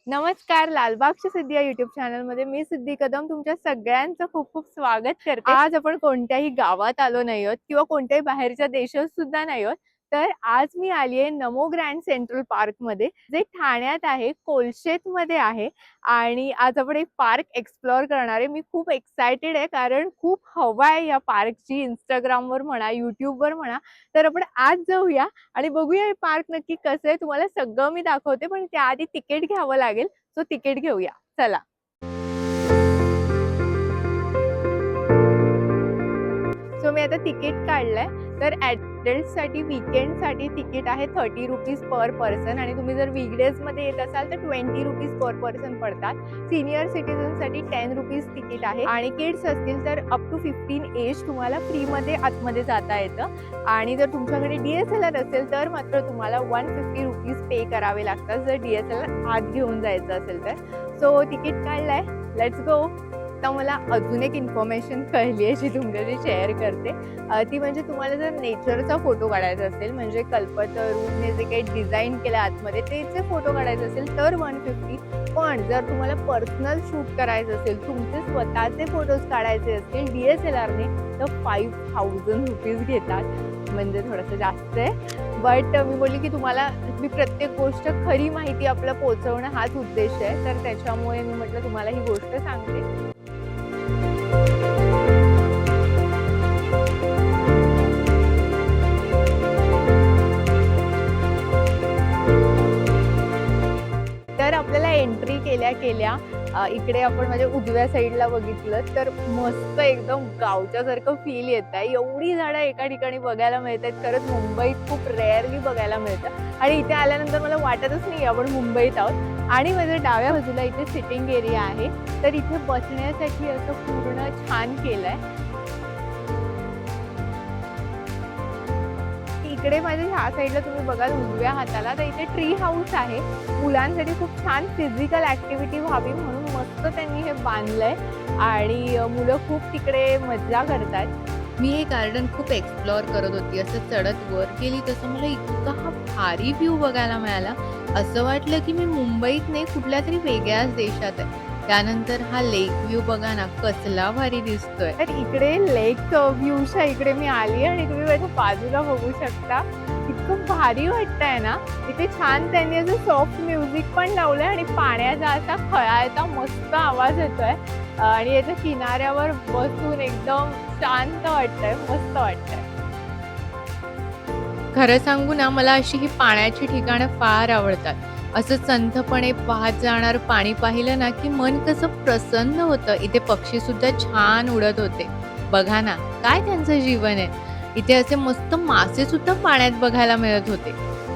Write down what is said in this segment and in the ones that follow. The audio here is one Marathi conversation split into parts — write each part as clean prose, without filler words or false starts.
नमस्कार, लालबागची सिद्धी या युट्यूब चॅनलमध्ये मी सिद्धी कदम तुमच्या सगळ्यांचं खूप खूप स्वागत करते. आज आपण कोणत्याही गावात आलो नाही आहोत किंवा कोणत्याही बाहेरच्या देशात सुद्धा नाही आहोत. तर आज मी आली आहे नमो ग्रँड सेंट्रल पार्क मध्ये, जे ठाण्यात आहे, कोलशेत मध्ये आहे. आणि आज आपण एक पार्क एक्सप्लोअर करणार आहे. मी खूप एक्सायटेड आहे कारण खूप हवा आहे या पार्कची. इंस्टाग्रामवर म्हणा, युट्यूबवर म्हणा. तर आपण आज जाऊया आणि बघूया हे पार्क नक्की कसं आहे. तुम्हाला सगळं मी दाखवते, पण त्याआधी तिकीट घ्यावं लागेल. सो तिकीट घेऊया, चला. सो मी आता तिकीट काढलंय. तर ॲडल्टसाठी वीकेंडसाठी तिकीट आहे 30 रुपीज पर पर्सन आणि तुम्ही जर वीकडेजमध्ये येत असाल तर 20 रुपीज पर पर्सन पडतात. सिनियर सिटीजनसाठी 10 रुपीज तिकीट आहे आणि किड्स असतील तर अप टू 15 एज तुम्हाला फ्रीमध्ये आतमध्ये जाता येतं. आणि जर तुमच्याकडे DSLR असेल तर मात्र तुम्हाला 150 रुपीज पे करावे लागतात जर DSLR आत घेऊन जायचं असेल तर. सो तिकीट काढलंय, लेट्स गो. आता मला अजून एक इन्फॉर्मेशन कळली आहे जी तुमच्याशी शेअर करते. ती म्हणजे तुम्हाला जर नेचरचा फोटो काढायचा असेल, म्हणजे कल्पतरूने जे काही डिझाईन केलं आतमध्ये त्याचे फोटो काढायचे असेल तर 150. पण जर तुम्हाला पर्सनल शूट करायचं असेल, तुमचे स्वतःचे फोटोज काढायचे असतील DSLRने तर 5000 रुपीज घेतात. म्हणजे थोडंसं जास्त आहे. बट मी बोलली की तुम्हाला मी प्रत्येक गोष्ट खरी माहिती आपलं पोहोचवणं हाच उद्देश आहे. तर त्याच्यामुळे मी म्हटलं तुम्हाला ही गोष्ट सांगते. तर आपल्याला एंट्री केल्या इकडे आपण म्हणजे उजव्या साईडला बघितलं तर मस्त एकदम गावच्यासारखं फील येत आहे. एवढी झाडं एका ठिकाणी बघायला मिळत आहेत. खरंच मुंबईत खूप रेअरली बघायला मिळतं आणि इथे आल्यानंतर मला वाटतच नाही आपण मुंबईत आहोत. आणि माझ्या डाव्या बाजूला इथे सिटिंग एरिया आहे. तर इथे बसण्यासाठी असं पूर्ण छान केलंय. इकडे माझ्या ह्या साईडला तुम्ही बघाल उजव्या हाताला तर इथे ट्री हाऊस आहे. मुलांसाठी खूप छान फिजिकल ऍक्टिव्हिटी व्हावी म्हणून मस्त त्यांनी हे बांधलंय आणि मुलं खूप तिकडे मजा करतात. मी हे गार्डन खूप एक्सप्लोअर करत होती. असं चढत वर गेली तसं मला इतका हा भारी व्ह्यू बघायला मिळाला. असं वाटलं की मी मुंबईत नाही, कुठल्या तरी वेगळ्याच देशात आहे. त्यानंतर हा लेक व्ह्यू बघा ना, कसला भारी दिसतोय. तर इकडे लेक व्ह्यूच्या इकडे मी आली आणि तुम्ही माझ्या बाजूला बघू शकता. इतकं भारी वाटतंय ना. इथे छान त्यांनी असं सॉफ्ट म्युझिक पण लावलंय आणि पाण्याचा असा खळाळता मस्त आवाज येतोय आणि याच्या किनाऱ्यावर बसून एकदम शांत वाटतंय, मस्त वाटतंय. खरं सांगू ना, मला अशी ही पाण्याची ठिकाणं फार आवडतात. असं संथपणे वाहत जाणारं पाणी पाहिलं ना, की मन कसं प्रसन्न होतं. इथे पक्षी सुद्धा छान उडत होते. बघा ना, काय त्यांचं जीवन आहे. इथे असे मस्त मासे सुद्धा पाण्यात बघायला मिळत होते.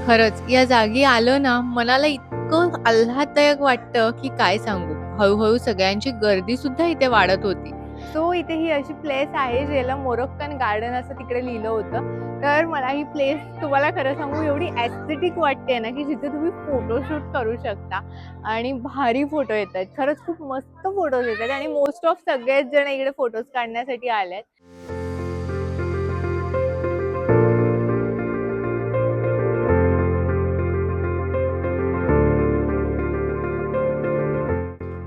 खरंच या जागी आलं ना, मनाला इतकं आल्हाददायक वाटतं, की काय सांगू. हळू सगळ्यांची गर्दी सुद्धा इथे वाढत होती. सो इथे ही अशी प्लेस आहे ज्याला मोरोक्कन गार्डन असं तिकडे लिहिलं होतं. तर मला ही प्लेस तुम्हाला खरं सांगू एवढी एस्थेटिक वाटते ना, की जिथे तुम्ही फोटोशूट करू शकता आणि भारी फोटो येतात. खरंच खूप मस्त फोटोज येतात आणि मोस्ट ऑफ सगळेच जण इकडे फोटोज काढण्यासाठी आलेत.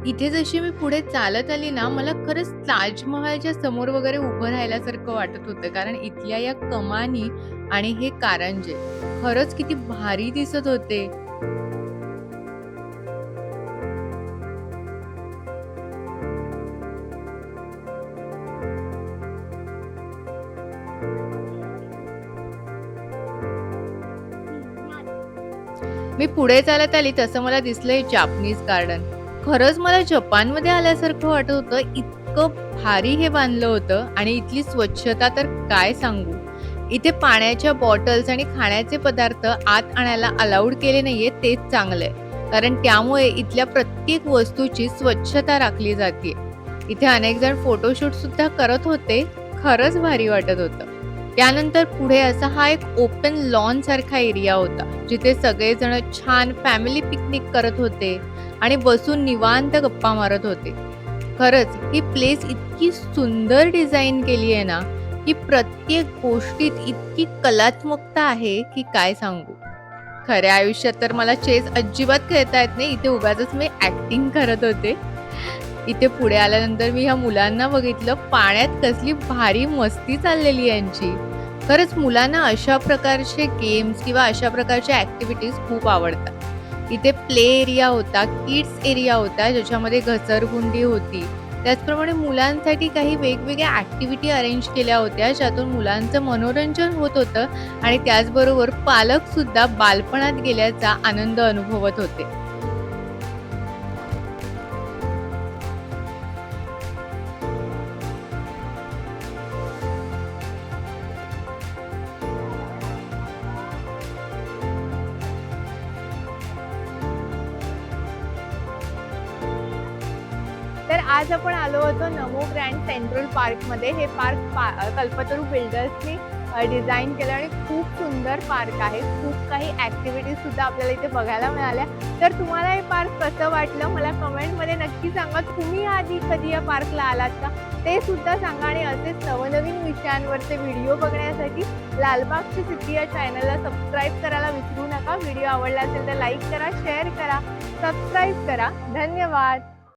इथे जशी मी पुढे चालत आली ना, मला खरंच ताजमहालच्या समोर वगैरे उभं राहिल्यासारखं वाटत होतं. कारण इथल्या या कमानी आणि हे कारंजे खरंच किती भारी दिसत होते. मी पुढे चालत आली तसं मला दिसलं हे जापनीज गार्डन. खरंच मला जपानमध्ये आल्यासारखं वाटत होतं. इतकं भारी हे बांधलं होतं आणि इथली स्वच्छता तर काय सांगू. इथे पाण्याच्या बॉटल्स आणि खाण्याचे पदार्थ आत आणायला अलाउड केले नाहीये, तेच चांगलंय. कारण त्यामुळे इथल्या प्रत्येक वस्तूची स्वच्छता राखली जाते. इथे अनेक जण फोटोशूट सुद्धा करत होते. खरंच भारी वाटत होतं. त्यानंतर पुढे असा हा एक ओपन लॉन सारखा एरिया होता, जिथे सगळेजण छान फॅमिली पिकनिक करत होते आणि बसून निवांत गप्पा मारत होते. खरंच ही प्लेस इतकी सुंदर डिझाइन केली आहे ना, की प्रत्येक गोष्टीत इतकी कलात्मकता आहे की काय सांगू. खऱ्या आयुष्यात तर मला चेस अजिबात खेळता येत नाही. इथे उगाचच मी ॲक्टिंग करत होते. इथे पुढे आल्यानंतर मी ह्या मुलांना बघितलं, पाण्यात कसली भारी मस्ती चाललेली आहे यांची. खरंच मुलांना अशा प्रकारचे गेम्स किंवा अशा प्रकारच्या ॲक्टिव्हिटीज खूप आवडतात. इथे प्ले एरिया होता, किड्स एरिया होता, ज्याच्यामध्ये घसरगुंडी होती. त्याचप्रमाणे मुलांसाठी काही वेगवेगळ्या ॲक्टिव्हिटी अरेंज केल्या होत्या, ज्यातून मुलांचं मनोरंजन होत होतं आणि त्याचबरोबर पालकसुद्धा बालपणात गेल्याचा आनंद अनुभवत होते. तर आज आपण आलो होतो नमो ग्रँड सेंट्रल पार्कमध्ये. हे पार्क कल्पतरू बिल्डर्सनी डिझाइन केलं आणि खूप सुंदर पार्क आहे. खूप काही ॲक्टिव्हिटीजसुद्धा आपल्याला इथे बघायला मिळाल्या. तर तुम्हाला हे पार्क कसं वाटलं मला कमेंटमध्ये नक्की सांगा. तुम्ही आधी कधी या पार्कला आलात का ते सुद्धा सांगा आणि असेच नवनवीन विषयांवरचे व्हिडिओ बघण्यासाठी लालबागची सिद्धी या चॅनलला सबस्क्राईब करायला विसरू नका. व्हिडिओ आवडला असेल तर लाईक करा, शेअर करा, सबस्क्राईब करा. धन्यवाद.